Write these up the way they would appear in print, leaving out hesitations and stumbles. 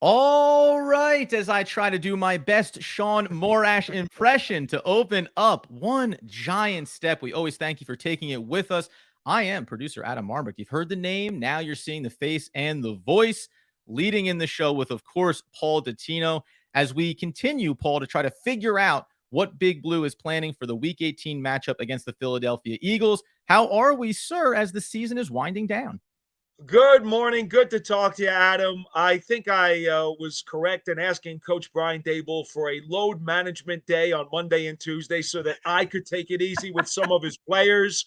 All right, as I try to do my best Shaun Morash impression to open up one giant step, we always thank you for taking it with us. I am producer Adam Armbrecht. You've heard the name. Now you're seeing the face and the voice leading in the show with, of course, Paul Dottino. As we continue, Paul, to try to figure out what Big Blue is planning for the Week 18 matchup against the Philadelphia Eagles. How are we, sir, as the season is winding down? Good morning. Good to talk to you, Adam. I think I was correct in asking Coach Brian Dable for a load management day on Monday and Tuesday so that I could take it easy with some of his players.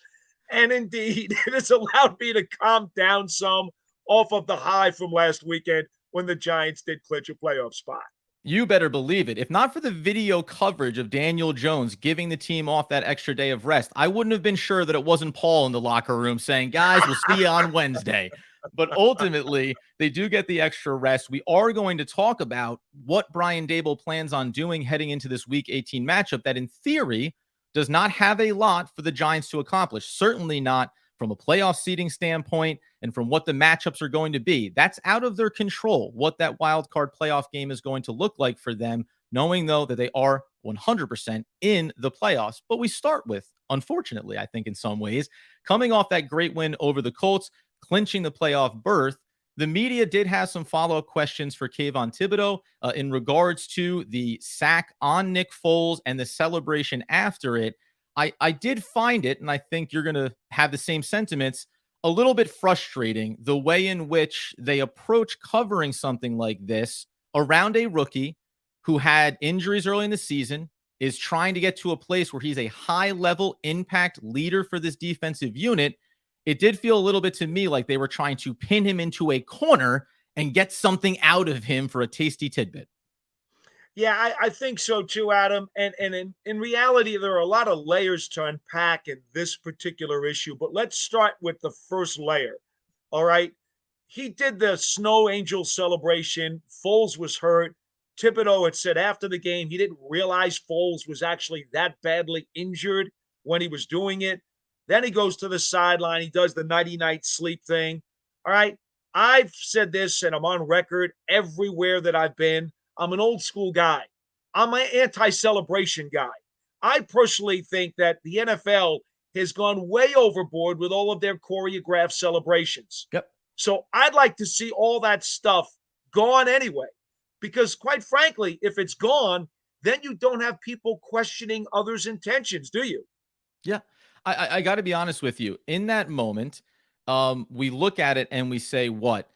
And indeed, it has allowed me to calm down some off of the high from last weekend when the Giants did clinch a playoff spot. You better believe it. If not for the video coverage of Daniel Jones giving the team off that extra day of rest, I wouldn't have been sure that it wasn't Paul in the locker room saying, guys, we'll see you on Wednesday. But ultimately, they do get the extra rest. We are going to talk about what Brian Dable plans on doing heading into this Week 18 matchup that, in theory, does not have a lot for the Giants to accomplish. Certainly not from a playoff seeding standpoint and from what the matchups are going to be. That's out of their control, what that wild card playoff game is going to look like for them, knowing, though, that they are 100% in the playoffs. But we start with, unfortunately, I think in some ways, coming off that great win over the Colts, clinching the playoff berth. The media did have some follow-up questions for Kayvon Thibodeaux in regards to the sack on Nick Foles and the celebration after it. I did find it, and I think you're going to have the same sentiments, a little bit frustrating the way in which they approach covering something like this around a rookie who had injuries early in the season, is trying to get to a place where he's a high-level impact leader for this defensive unit. It did feel a little bit to me like they were trying to pin him into a corner and get something out of him for a tasty tidbit. Yeah, I think so too, Adam. And in reality, there are a lot of layers to unpack in this particular issue. But let's start with the first layer. All right. He did the snow angel celebration. Foles was hurt. Thibodeaux had said after the game he didn't realize Foles was actually that badly injured when he was doing it. Then he goes to the sideline. He does the nighty night sleep thing. All right. I've said this and I'm on record everywhere that I've been. I'm an old school guy. I'm an anti celebration guy. I personally think that the NFL has gone way overboard with all of their choreographed celebrations. Yep. So I'd like to see all that stuff gone anyway. Because quite frankly, if it's gone, then you don't have people questioning others' intentions, do you? Yeah. I got to be honest with you. In that moment, we look at it and we say, what?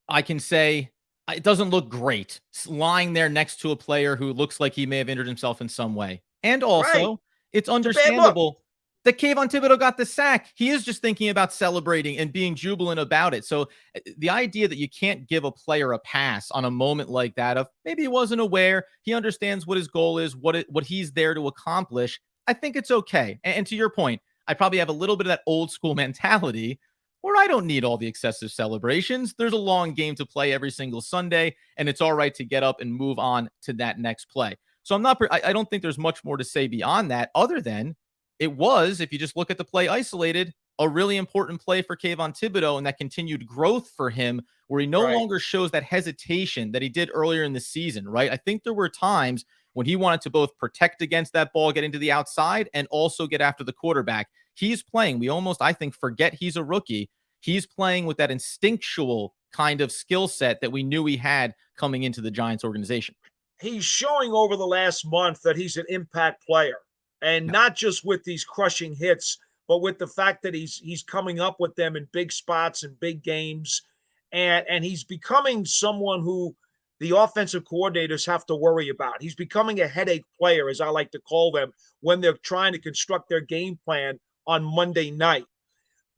I can say it doesn't look great lying there next to a player who looks like he may have injured himself in some way. And Right. also, it's It's a bad look. understandable that Kayvon Thibodeaux got the sack. He is just thinking about celebrating and being jubilant about it. So the idea that you can't give a player a pass on a moment like that of maybe he wasn't aware, he understands what his goal is, what he's there to accomplish. I think it's okay. And to your point, I probably have a little bit of that old school mentality where I don't need all the excessive celebrations. There's a long game to play every single Sunday, and it's all right to get up and move on to that next play. So I don't think there's much more to say beyond that, other than it was, if you just look at the play isolated, a really important play for Kayvon Thibodeaux and that continued growth for him where he no Right. longer shows that hesitation that he did earlier in the season, right? I think there were times when he wanted to both protect against that ball, getting to the outside, and also get after the quarterback. He's playing. We almost, I think, forget he's a rookie. He's playing with that instinctual kind of skill set that we knew he had coming into the Giants organization. He's showing over the last month that he's an impact player, and Yeah. not just with these crushing hits, but with the fact that he's coming up with them in big spots and big games, and he's becoming someone who the offensive coordinators have to worry about. He's becoming a headache player, as I like to call them, when they're trying to construct their game plan on Monday night.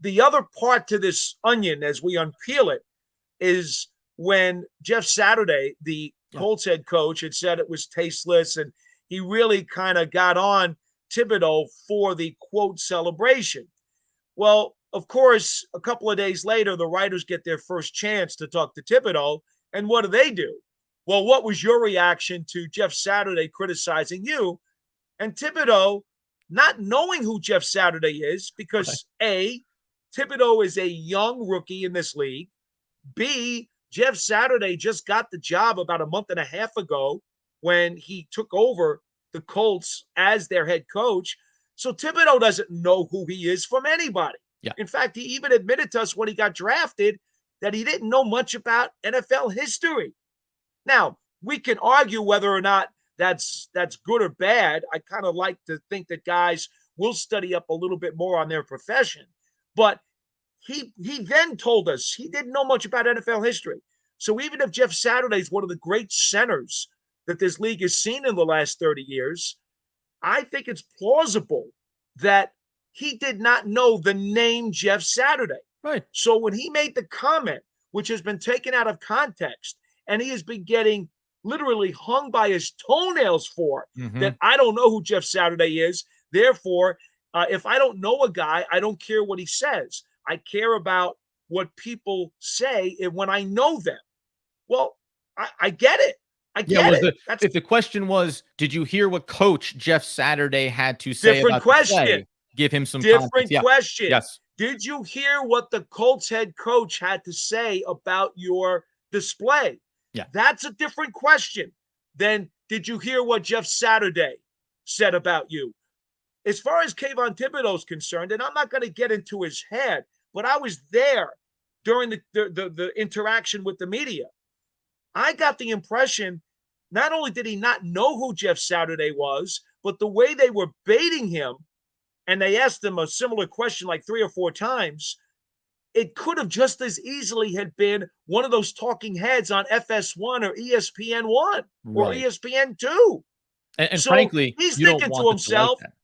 The other part to this onion, as we unpeel it, is when Jeff Saturday, the Yeah. Colts head coach, had said it was tasteless, and he really kind of got on Thibodeaux for the quote celebration. Well, of course, a couple of days later, the writers get their first chance to talk to Thibodeaux, and what do? Well, what was your reaction to Jeff Saturday criticizing you? And Thibodeaux, not knowing who Jeff Saturday is, Right. because A, Thibodeaux is a young rookie in this league. B, Jeff Saturday just got the job about a month and a half ago when he took over the Colts as their head coach. So Thibodeaux doesn't know who he is from anybody. Yeah. In fact, he even admitted to us when he got drafted that he didn't know much about NFL history. Now, we can argue whether or not that's good or bad. I kind of like to think that guys will study up a little bit more on their profession. But he then told us he didn't know much about NFL history. So even if Jeff Saturday is one of the great centers that this league has seen in the last 30 years, I think it's plausible that he did not know the name Jeff Saturday. Right. So when he made the comment, which has been taken out of context, and he has been getting literally hung by his toenails for that, I don't know who Jeff Saturday is. Therefore, if I don't know a guy, I don't care what he says. I care about what people say and when I know them. Well, I get it. I get it. If the question was, did you hear what Coach Jeff Saturday had to say different about question. The play? Give him some different context. question. Yes. Did you hear what the Colts head coach had to say about your display? Yeah. That's a different question than did you hear what Jeff Saturday said about you? As far as Kayvon Thibodeaux is concerned, and I'm not going to get into his head, but I was there during the interaction with the media. I got the impression not only did he not know who Jeff Saturday was, but the way they were baiting him, and they asked him a similar question like 3 or 4 times, it could have just as easily had been one of those talking heads on FS1 or ESPN1 or ESPN2. And so frankly, he's you thinking don't want to it himself, like that.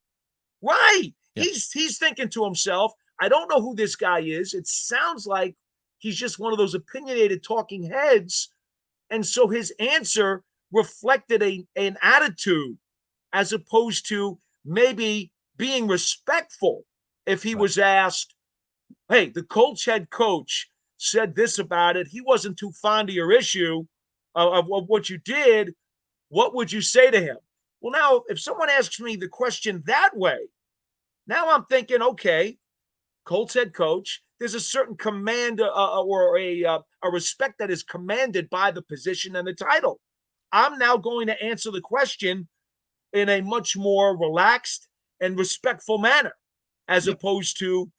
right? Yeah. He's thinking to himself, I don't know who this guy is. It sounds like he's just one of those opinionated talking heads. And so his answer reflected an attitude as opposed to maybe being respectful. If he was asked, hey, the Colts head coach said this about it, he wasn't too fond of your issue of what you did, what would you say to him? Well, now, if someone asks me the question that way, now I'm thinking, okay, Colts head coach, there's a certain command or a respect that is commanded by the position and the title. I'm now going to answer the question in a much more relaxed and respectful manner, as opposed to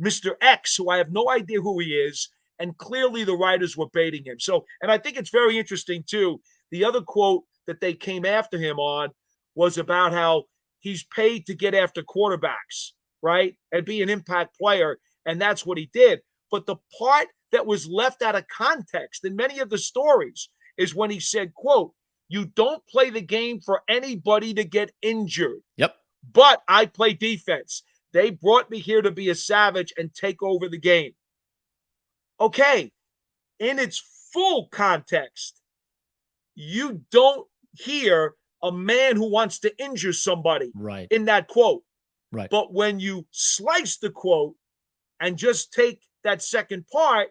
Mr. X, who I have no idea who he is, and clearly the writers were baiting him. So, and I think it's very interesting too. The other quote that they came after him on was about how he's paid to get after quarterbacks, right? And be an impact player. And that's what he did. But the part that was left out of context in many of the stories is when he said, quote, you don't play the game for anybody to get injured. Yep. But I play defense. They brought me here to be a savage and take over the game. Okay. In its full context, you don't hear a man who wants to injure somebody in that quote. Right. But when you slice the quote and just take that second part,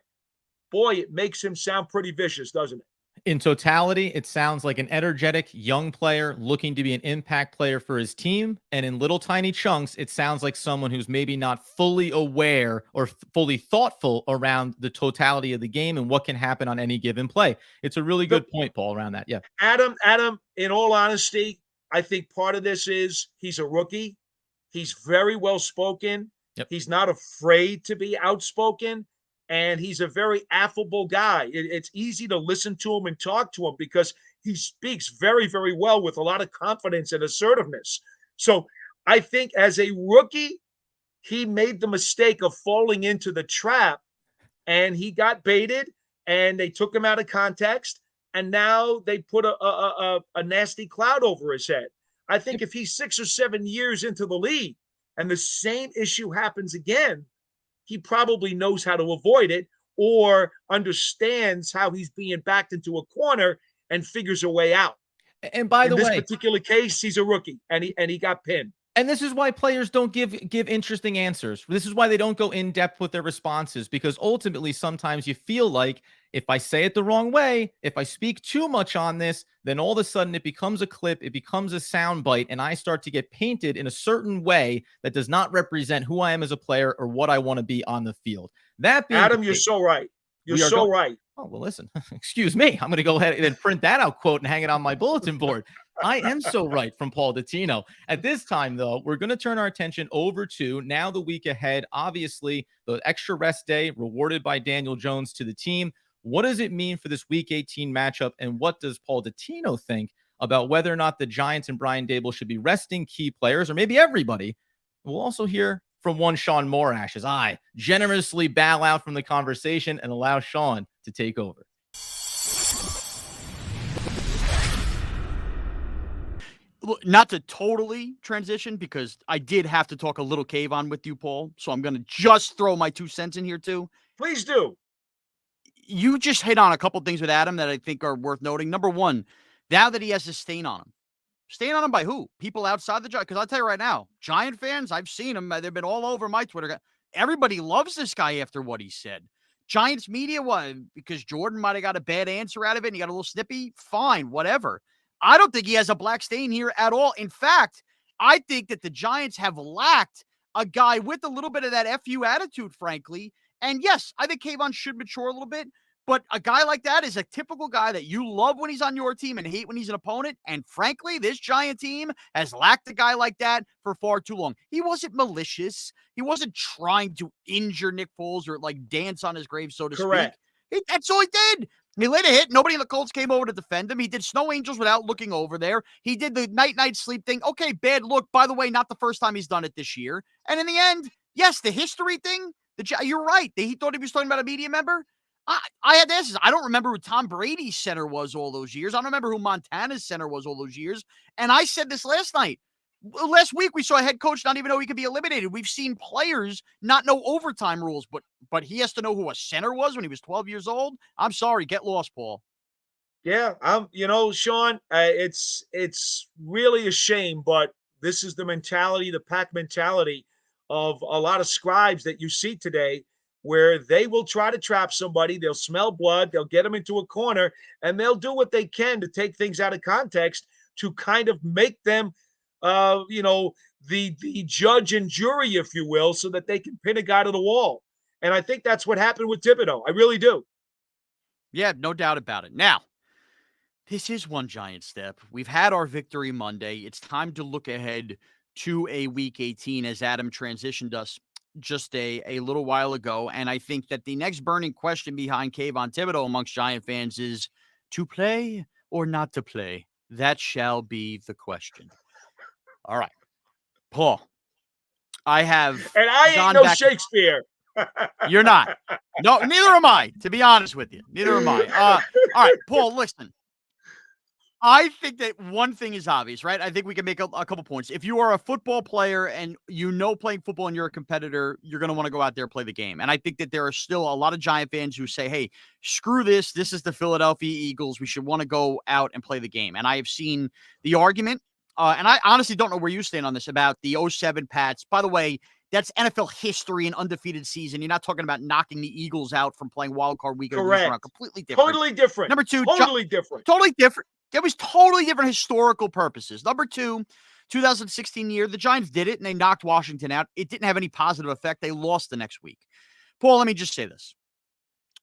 boy, it makes him sound pretty vicious, doesn't it? In totality, it sounds like an energetic young player looking to be an impact player for his team. And in little tiny chunks, it sounds like someone who's maybe not fully aware or fully thoughtful around the totality of the game and what can happen on any given play. It's a really good point, Paul, around that. Yeah. Adam, in all honesty, I think part of this is he's a rookie. He's very well spoken. Yep. He's not afraid to be outspoken. And he's a very affable guy. It's easy to listen to him and talk to him because he speaks very, very well with a lot of confidence and assertiveness. So I think as a rookie, he made the mistake of falling into the trap and he got baited and they took him out of context. And now they put a nasty cloud over his head. I think if he's 6 or 7 years into the league and the same issue happens again, he probably knows how to avoid it or understands how he's being backed into a corner and figures a way out. And by the way, in this particular case, he's a rookie and he got pinned. And this is why players don't give interesting answers. This is why they don't go in depth with their responses, because ultimately sometimes you feel like if I say it the wrong way, if I speak too much on this, then all of a sudden it becomes a clip, it becomes a soundbite, and I start to get painted in a certain way that does not represent who I am as a player or what I want to be on the field. That being Adam, you're so right. You're so right. Oh, well, listen, excuse me. I'm going to go ahead and print that out quote and hang it on my bulletin board. I am so right from Paul Dottino. At this time, though, we're going to turn our attention over to now the week ahead. Obviously, the extra rest day rewarded by Daniel Jones to the team. What does it mean for this week 18 matchup? And what does Paul Dottino think about whether or not the Giants and Brian Dable should be resting key players or maybe everybody? We'll also hear from one Shaun Morash as I generously bow out from the conversation and allow Shaun to take over. Not to totally transition, because I did have to talk a little Kayvon with you, Paul. So I'm going to just throw my 2 cents in here too. Please do. You just hit on a couple things with Adam that I think are worth noting. Number one, now that he has a stain on him. Stain on him by who? People outside the Giants. Because I'll tell you right now, Giant fans, I've seen them. They've been all over my Twitter. Everybody loves this guy after what he said. Giants media, what? Because Jordan might have got a bad answer out of it and he got a little snippy. Fine, whatever. I don't think he has a black stain here at all. In fact, I think that the Giants have lacked a guy with a little bit of that FU attitude, frankly. And yes, I think Kayvon should mature a little bit. But a guy like that is a typical guy that you love when he's on your team and hate when he's an opponent. And frankly, this Giant team has lacked a guy like that for far too long. He wasn't malicious. He wasn't trying to injure Nick Foles or like dance on his grave, so to Correct. speak. That's all he did. He laid a hit. Nobody in the Colts came over to defend him. He did snow angels without looking over there. He did the night sleep thing. Okay, bad look. By the way, not the first time he's done it this year. And in the end, yes, the history thing, you're right. He thought he was talking about a media member. I had to ask this. I don't remember who Tom Brady's center was all those years. I don't remember who Montana's center was all those years. And I said this last night. Last week, we saw a head coach not even know he could be eliminated. We've seen players not know overtime rules, but he has to know who a center was when he was 12 years old. I'm sorry. Get lost, Paul. Yeah, Shaun, it's really a shame, but this is the mentality, the pack mentality of a lot of scribes that you see today, where they will try to trap somebody. They'll smell blood. They'll get them into a corner, and they'll do what they can to take things out of context to kind of make them, the judge and jury, if you will, so that they can pin a guy to the wall. And I think that's what happened with Thibodeaux. I really do. Yeah, no doubt about it. Now, this is one giant step. We've had our victory Monday. It's time to look ahead to a week 18 as Adam transitioned us just a little while ago. And I think that the next burning question behind Kayvon Thibodeaux amongst Giant fans is to play or not to play. That shall be the question. All right, Paul, I have And I ain't no Shakespeare. You're not. No, neither am I, to be honest with you. Neither am I. All right, Paul, listen. I think that one thing is obvious, right? I think we can make a couple points. If you are a football player and you know playing football and you're a competitor, you're going to want to go out there and play the game. And I think that there are still a lot of Giant fans who say, hey, screw this. This is the Philadelphia Eagles. We should want to go out and play the game. And I have seen the argument, and I honestly don't know where you stand on this, about the 07 Pats. By the way, that's NFL history and undefeated season. You're not talking about knocking the Eagles out from playing wild card weekend. Correct. Completely different. Totally different. Number two, totally different. Totally different. There was totally different historical purposes. Number two, 2016 year, the Giants did it and they knocked Washington out. It didn't have any positive effect. They lost the next week. Paul, let me just say this.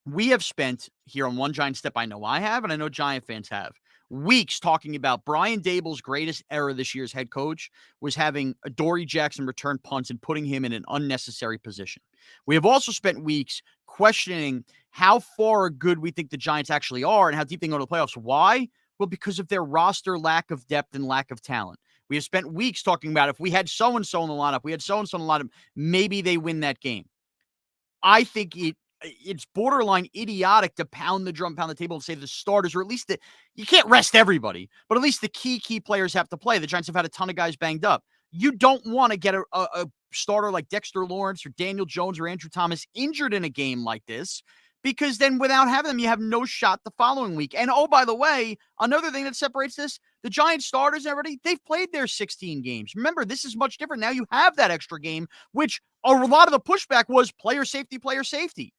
We have spent here on One Giant Step, I know I have, and I know Giant fans have, weeks talking about Brian Dable's greatest error this year's head coach was having Adoree Jackson return punts and putting him in an unnecessary position. We have also spent weeks questioning how far good we think the Giants actually are and how deep they go to the playoffs. Why? Well, because of their roster lack of depth and lack of talent. We have spent weeks talking about if we had so-and-so in the lineup, we had so-and-so in the lineup, maybe they win that game. I think it's borderline idiotic to pound the drum, pound the table and say the starters, or at least you can't rest everybody, but at least the key players have to play. The Giants have had a ton of guys banged up. You don't want to get a starter like Dexter Lawrence or Daniel Jones or Andrew Thomas injured in a game like this, because then without having them, you have no shot the following week. And oh, by the way, another thing that separates this, the Giants starters and everybody, they've played their 16 games. Remember, this is much different. Now you have that extra game, which a lot of the pushback was player safety, player safety.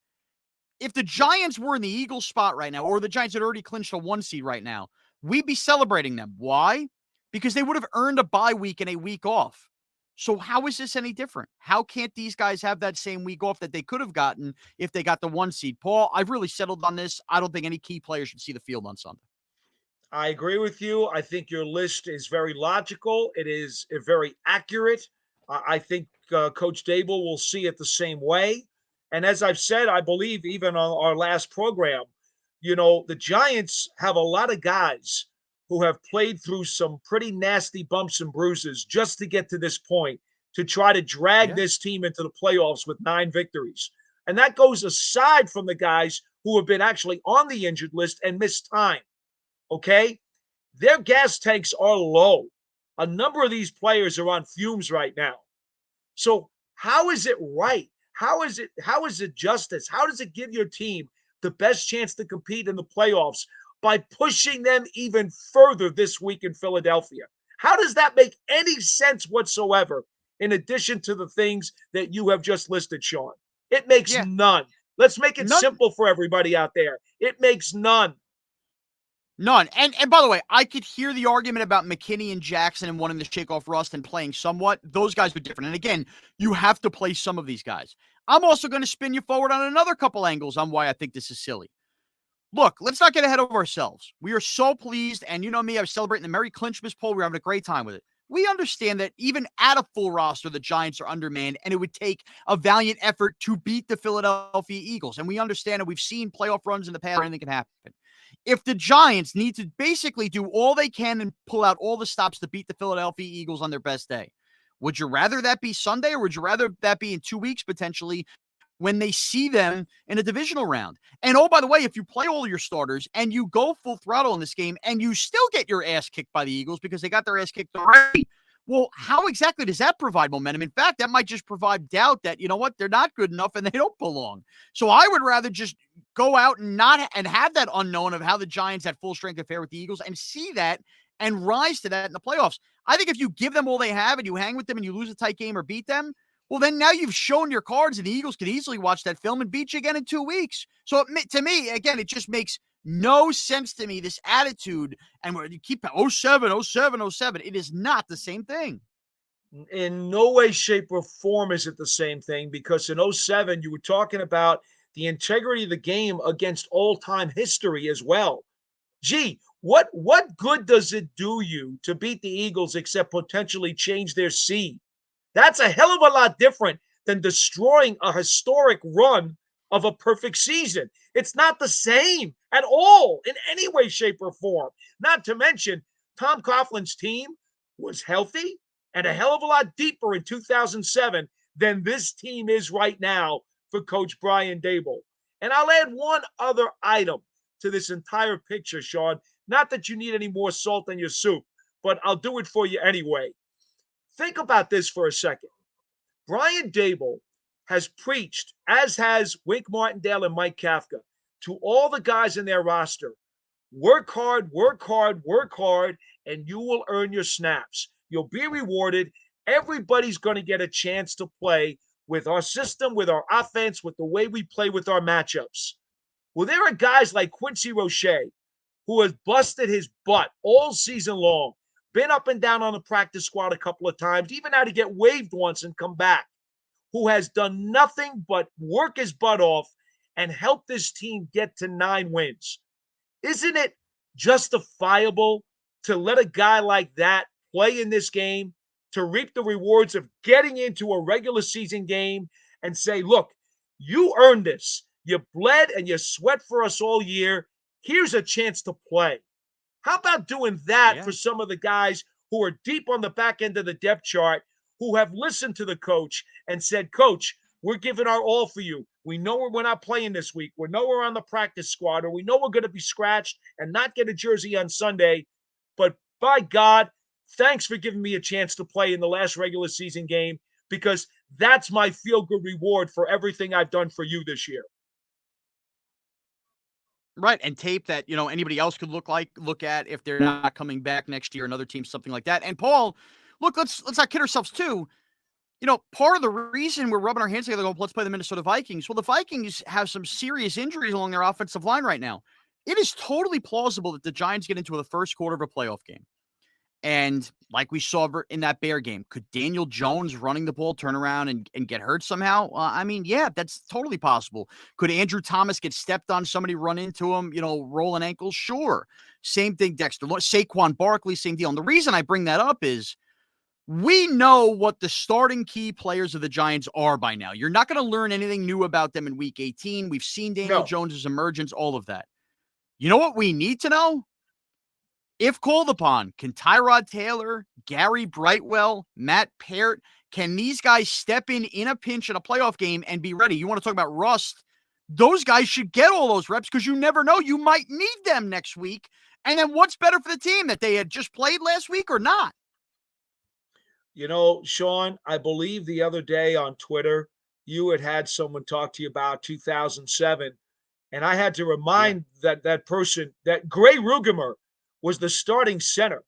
If the Giants were in the Eagles spot right now, or the Giants had already clinched a 1 seed right now, we'd be celebrating them. Why? Because they would have earned a bye week and a week off. So how is this any different? How can't these guys have that same week off that they could have gotten if they got the 1 seed? Paul, I've really settled on this. I don't think any key player should see the field on Sunday. I agree with you. I think your list is very logical. It is very accurate. I think Coach Dable will see it the same way. And as I've said, I believe even on our last program, the Giants have a lot of guys who have played through some pretty nasty bumps and bruises just to get to this point, to try to drag this team into the playoffs with 9 victories. And that goes aside from the guys who have been actually on the injured list and missed time. Okay? Their gas tanks are low. A number of these players are on fumes right now. So, how is it right? How is it justice? How does it give your team the best chance to compete in the playoffs by pushing them even further this week in Philadelphia? How does that make any sense whatsoever, in addition to the things that you have just listed, Shaun? It makes none. Let's make it simple for everybody out there. It makes none. None. And by the way, I could hear the argument about McKinney and Jackson and wanting to shake off rust and playing somewhat. Those guys are different. And again, you have to play some of these guys. I'm also going to spin you forward on another couple angles on why I think this is silly. Look, let's not get ahead of ourselves. We are so pleased, and you know me, I was celebrating the Merry Clinchmas poll. We're having a great time with it. We understand that even at a full roster, the Giants are undermanned, and it would take a valiant effort to beat the Philadelphia Eagles. And we understand, and we've seen playoff runs in the past where anything can happen. If the Giants need to basically do all they can and pull out all the stops to beat the Philadelphia Eagles on their best day, would you rather that be Sunday, or would you rather that be in 2 weeks potentially when they see them in a divisional round? And oh, by the way, if you play all your starters and you go full throttle in this game and you still get your ass kicked by the Eagles because they got their ass kicked already, well, how exactly does that provide momentum? In fact, that might just provide doubt that, you know what, they're not good enough and they don't belong. So I would rather just go out and not and have that unknown of how the Giants at full strength affair with the Eagles and see that and rise to that in the playoffs. I think if you give them all they have and you hang with them and you lose a tight game or beat them, well, then now you've shown your cards, and the Eagles could easily watch that film and beat you again in 2 weeks. So to me, again, it just makes no sense to me, this attitude. And where you keep 07, 07, 07. It is not the same thing. In no way, shape, or form is it the same thing, because in 07, you were talking about the integrity of the game against all-time history as well. Gee, what good does it do you to beat the Eagles except potentially change their seed? That's a hell of a lot different than destroying a historic run of a perfect season. It's not the same at all in any way, shape, or form. Not to mention, Tom Coughlin's team was healthy and a hell of a lot deeper in 2007 than this team is right now for Coach Brian Dable. And I'll add one other item to this entire picture, Shaun. Not that you need any more salt in your soup, but I'll do it for you anyway. Think about this for a second. Brian Dable has preached, as has Wink Martindale and Mike Kafka, to all the guys in their roster. Work hard, work hard, work hard, and you will earn your snaps. You'll be rewarded. Everybody's going to get a chance to play with our system, with our offense, with the way we play with our matchups. Well, there are guys like Quincy Roche, who has busted his butt all season long, been up and down on the practice squad a couple of times, even had to get waived once and come back, who has done nothing but work his butt off and help this team get to 9 wins. Isn't it justifiable to let a guy like that play in this game, to reap the rewards of getting into a regular season game and say, look, you earned this. You bled and you sweat for us all year. Here's a chance to play. How about doing that for some of the guys who are deep on the back end of the depth chart, who have listened to the coach and said, Coach, we're giving our all for you. We know we're not playing this week. We know we're on the practice squad, or we know we're going to be scratched and not get a jersey on Sunday. But by God, thanks for giving me a chance to play in the last regular season game, because that's my feel-good reward for everything I've done for you this year. Right, and tape that, anybody else could look at if they're not coming back next year, another team, something like that. And Paul, look, let's not kid ourselves too. Part of the reason we're rubbing our hands together going, let's play the Minnesota Vikings. Well, the Vikings have some serious injuries along their offensive line right now. It is totally plausible that the Giants get into the first quarter of a playoff game. And like we saw in that Bear game, could Daniel Jones running the ball turn around and get hurt somehow? I mean, yeah, that's totally possible. Could Andrew Thomas get stepped on, somebody run into him, rolling ankles? Sure. Same thing, Dexter. Saquon Barkley, same deal. And the reason I bring that up is we know what the starting key players of the Giants are by now. You're not going to learn anything new about them in Week 18. We've seen Daniel Jones's emergence, all of that. You know what we need to know? If called upon, can Tyrod Taylor, Gary Brightwell, Matt Peart, can these guys step in a pinch in a playoff game and be ready? You want to talk about rust? Those guys should get all those reps because you never know. You might need them next week. And then what's better for the team, that they had just played last week or not? Shaun, I believe the other day on Twitter, you had someone talk to you about 2007. And I had to remind that person that Gray Rugemer was the starting center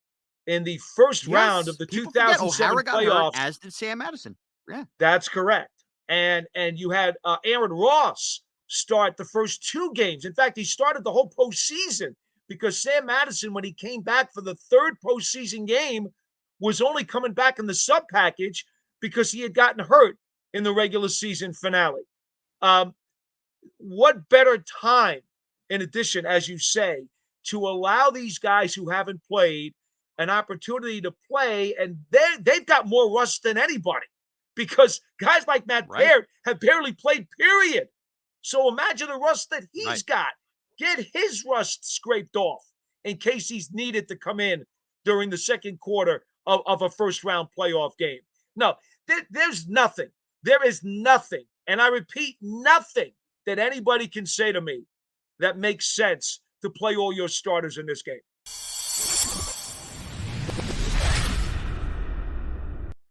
in the first round of the 2007 playoffs. As did Sam Madison. Yeah, that's correct. And you had Aaron Ross start the first 2 games. In fact, he started the whole postseason because Sam Madison, when he came back for the 3rd postseason game, was only coming back in the sub package because he had gotten hurt in the regular season finale. What better time, in addition, as you say, to allow these guys who haven't played an opportunity to play, and they've got more rust than anybody because guys like Matt Peart have barely played, period. So imagine the rust that he's got. Get his rust scraped off in case he's needed to come in during the second quarter of a first-round playoff game. No, there's nothing. There is nothing, and I repeat, nothing that anybody can say to me that makes sense to play all your starters in this game.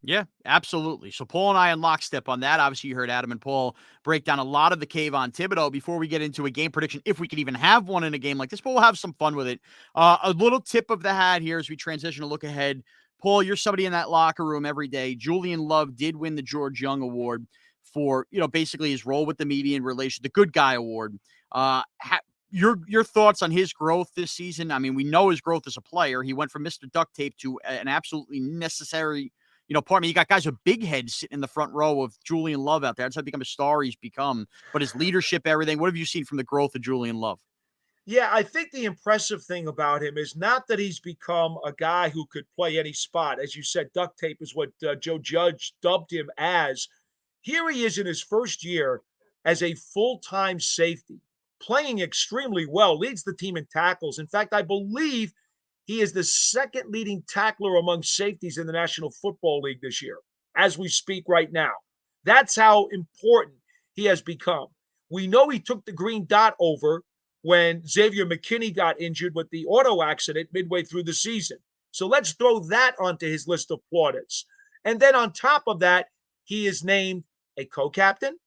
Yeah, absolutely. So Paul and I in lockstep on that. Obviously, you heard Adam and Paul break down a lot of the Kayvon Thibodeaux before we get into a game prediction, if we could even have one in a game like this, but we'll have some fun with it. A little tip of the hat here as we transition to look ahead. Paul, you're somebody in that locker room every day. Julian Love did win the George Young Award for, basically his role with the media in relation, the Good Guy Award. Your thoughts on his growth this season? I mean, we know his growth as a player. He went from Mr. Duct Tape to an absolutely necessary, partner. You got guys with big heads sitting in the front row of Julian Love out there. That's how become a star he's become. But his leadership, everything. What have you seen from the growth of Julian Love? Yeah, I think the impressive thing about him is not that he's become a guy who could play any spot. As you said, duct tape is what Joe Judge dubbed him as. Here he is in his first year as a full-time safety, playing extremely well, leads the team in tackles. In fact, I believe he is the second leading tackler among safeties in the National Football League this year, as we speak right now. That's how important he has become. We know he took the green dot over when Xavier McKinney got injured with the auto accident midway through the season. So let's throw that onto his list of plaudits. And then on top of that, he is named a co-captain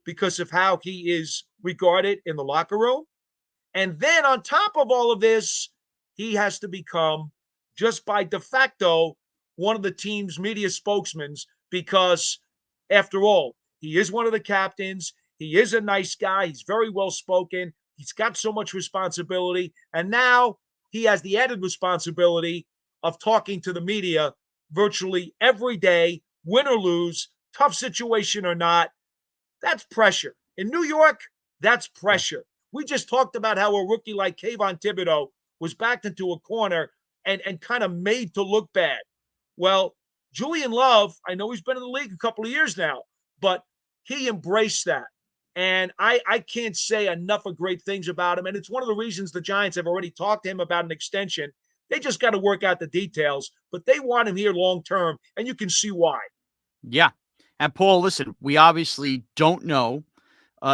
because of how he is regarded in the locker room. And then on top of all of this, he has to become, just by de facto, one of the team's media spokesmen because, after all, he is one of the captains. He is a nice guy. He's very well spoken. He's got so much responsibility. And now he has the added responsibility of talking to the media virtually every day, win or lose, tough situation or not. That's pressure. In New York, that's pressure. We just talked about how a rookie like Kayvon Thibodeaux was backed into a corner and kind of made to look bad. Well, Julian Love, I know he's been in the league a couple of years now, but he embraced that. And I can't say enough of great things about him. And it's one of the reasons the Giants have already talked to him about an extension. They just got to work out the details, but they want him here long term, and you can see why. Yeah. And Paul, listen, we obviously don't know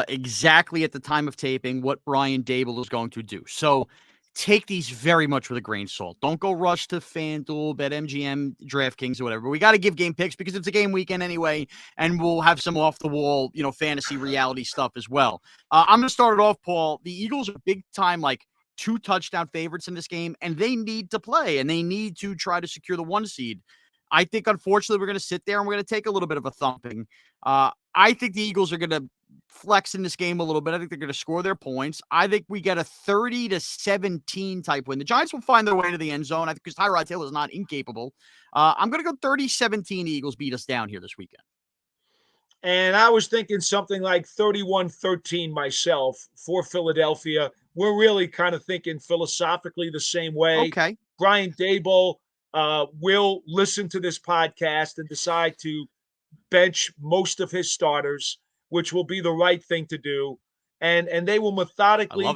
exactly at the time of taping what Brian Daboll is going to do. So take these very much with a grain of salt. Don't go rush to FanDuel, BetMGM, DraftKings, or whatever. But we got to give game picks because it's a game weekend anyway, and we'll have some off-the-wall, fantasy reality stuff as well. I'm going to start it off, Paul. The Eagles are big-time, 2 touchdown favorites in this game, and they need to play, and they need to try to secure the 1 seed. I think, unfortunately, we're going to sit there and we're going to take a little bit of a thumping. I think the Eagles are going to flex in this game a little bit. I think they're going to score their points. I think we get a 30-17 type win. The Giants will find their way into the end zone. I think because Tyrod Taylor is not incapable. I'm going to go 30-17 Eagles beat us down here this weekend. And I was thinking something like 31-13 myself for Philadelphia. We're really kind of thinking philosophically the same way. Okay. Brian Daboll will listen to this podcast and decide to bench most of his starters, which will be the right thing to do. And they will methodically,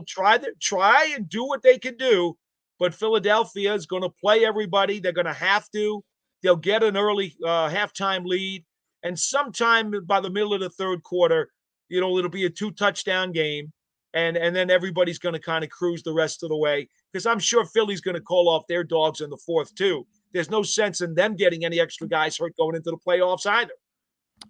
try and do what they can do. But Philadelphia is going to play everybody. They're going to have to. They'll get an early halftime lead. And sometime by the middle of the third quarter, it'll be a 2-touchdown game. And then everybody's going to kind of cruise the rest of the way, because I'm sure Philly's going to call off their dogs in the fourth too. There's no sense in them getting any extra guys hurt going into the playoffs either.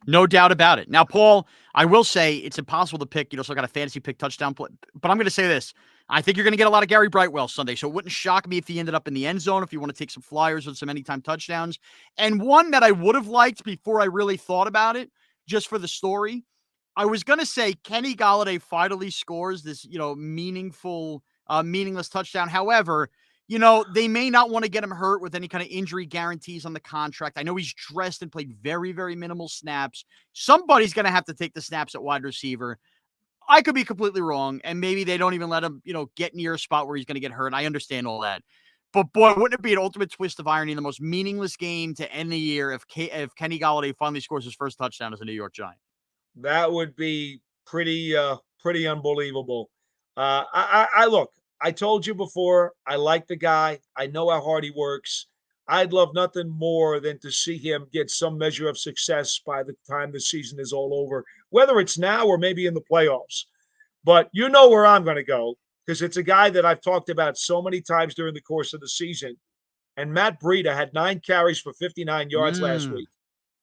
No doubt about it. Now, Paul, I will say it's impossible to pick, so I got a fantasy pick touchdown play, but I'm going to say this. I think you're going to get a lot of Gary Brightwell Sunday, so it wouldn't shock me if he ended up in the end zone, if you want to take some flyers with some anytime touchdowns. And one that I would have liked before I really thought about it, just for the story, I was going to say Kenny Golladay finally scores this, meaningless touchdown. However, they may not want to get him hurt with any kind of injury guarantees on the contract. I know he's dressed and played very, very minimal snaps. Somebody's going to have to take the snaps at wide receiver. I could be completely wrong, and maybe they don't even let him, get near a spot where he's going to get hurt. I understand all that. But, boy, wouldn't it be an ultimate twist of irony, the most meaningless game to end the year if Kenny Golladay finally scores his first touchdown as a New York Giant? That would be pretty unbelievable. I look, I told you before, I like the guy. I know how hard he works. I'd love nothing more than to see him get some measure of success by the time the season is all over, whether it's now or maybe in the playoffs. But you know where I'm going to go, because it's a guy that I've talked about so many times during the course of the season. And Matt Breida had 9 carries for 59 yards last week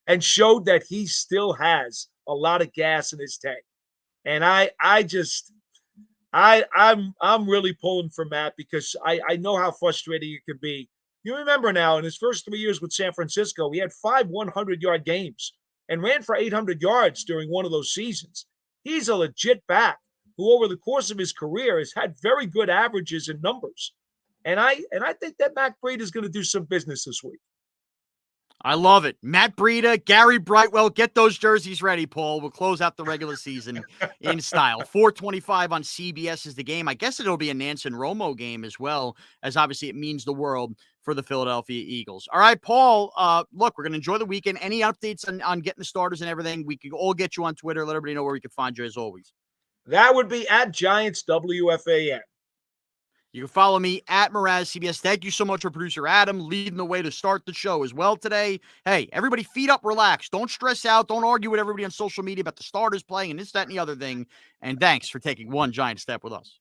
and showed that he still has a lot of gas in his tank. And I'm really pulling for Matt, because I know how frustrating it can be. You remember now, in his first 3 years with San Francisco, he had 5 100-yard games and ran for 800 yards during one of those seasons. He's a legit back who, over the course of his career, has had very good averages and numbers. And I think that Matt Breida is going to do some business this week. I love it. Matt Breida, Gary Brightwell, get those jerseys ready, Paul. We'll close out the regular season in style. 4:25 on CBS is the game. I guess it'll be a Nance and Romo game as well, as obviously it means the world for the Philadelphia Eagles. All right, Paul, look, we're going to enjoy the weekend. Any updates on getting the starters and everything? We can all get you on Twitter. Let everybody know where we can find you as always. That would be at Giants WFAN. You can follow me at Morash CBS. Thank you so much for producer Adam leading the way to start the show as well today. Hey, everybody feet up, relax. Don't stress out. Don't argue with everybody on social media about the starters playing and this, that, and the other thing. And thanks for taking one giant step with us.